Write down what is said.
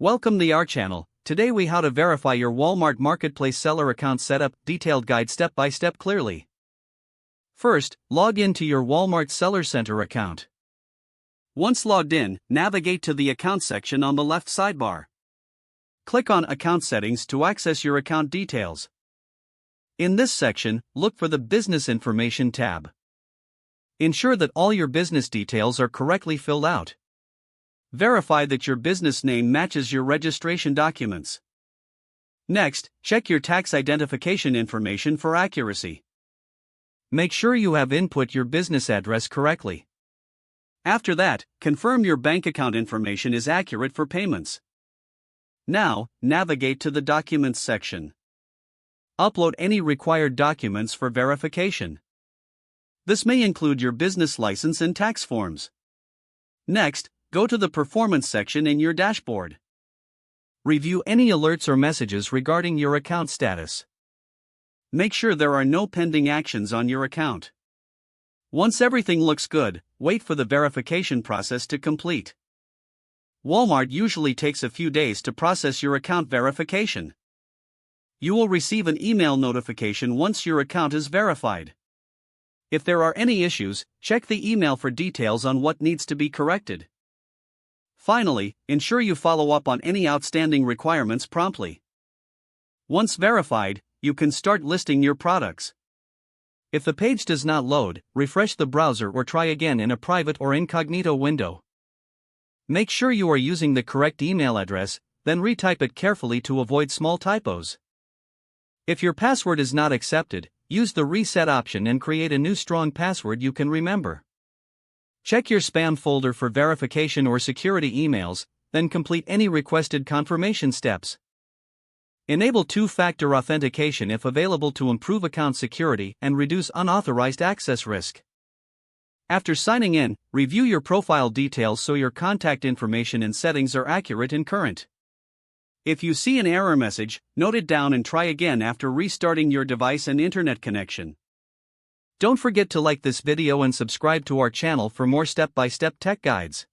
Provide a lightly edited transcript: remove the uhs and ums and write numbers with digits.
Welcome to our channel. Today we how to verify your Walmart Marketplace seller account setup, detailed guide step by step clearly. First, log in to your Walmart Seller Center account. Once logged in, navigate to the account section on the left sidebar. Click on Account Settings to access your account details. In this section, look for the Business Information tab. Ensure that all your business details are correctly filled out. Verify that your business name matches your registration documents. Next, check your tax identification information for accuracy. Make sure you have input your business address correctly. After that, confirm your bank account information is accurate for payments. Now, navigate to the Documents section. Upload any required documents for verification. This may include your business license and tax forms. Next, go to the Performance section in your dashboard. Review any alerts or messages regarding your account status. Make sure there are no pending actions on your account. Once everything looks good, wait for the verification process to complete. Walmart usually takes a few days to process your account verification. You will receive an email notification once your account is verified. If there are any issues, check the email for details on what needs to be corrected. Finally, ensure you follow up on any outstanding requirements promptly. Once verified, you can start listing your products. If the page does not load, refresh the browser or try again in a private or incognito window. Make sure you are using the correct email address, then retype it carefully to avoid small typos. If your password is not accepted, use the reset option and create a new strong password you can remember. Check your spam folder for verification or security emails, then complete any requested confirmation steps. Enable two-factor authentication if available to improve account security and reduce unauthorized access risk. After signing in, review your profile details so your contact information and settings are accurate and current. If you see an error message, note it down and try again after restarting your device and internet connection. Don't forget to like this video and subscribe to our channel for more step-by-step tech guides.